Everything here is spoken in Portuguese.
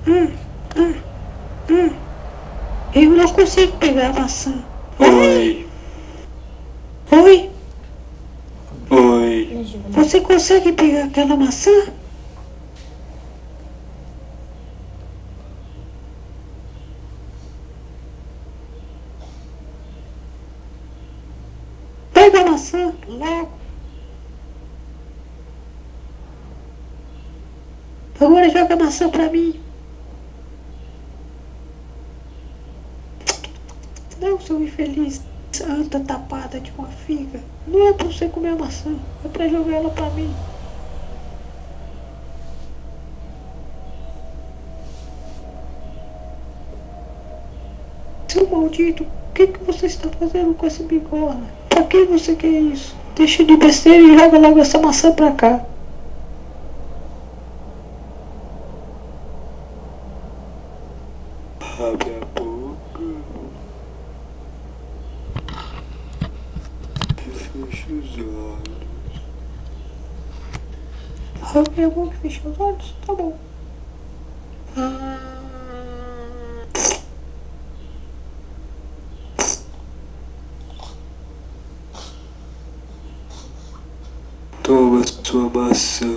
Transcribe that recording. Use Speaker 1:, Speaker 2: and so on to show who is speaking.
Speaker 1: Hum, hum, hum. Eu não consigo pegar a maçã.
Speaker 2: Oi,
Speaker 1: Oi,
Speaker 2: oi.
Speaker 1: você consegue pegar aquela maçã? Pega a maçã, logo. Agora joga a maçã pra mim. Não, seu infeliz. Anta tapada de uma figa. Não é pra você comer a maçã. É pra jogar ela pra mim. Seu maldito, o que você está fazendo com essa bigorna? Pra que você quer isso? Deixa de besteira e joga logo essa maçã pra cá.
Speaker 2: Abre a boca e fecha os olhos.
Speaker 1: Abre a boca e fecha os olhos? Tá bom.
Speaker 2: Toma sua maçã.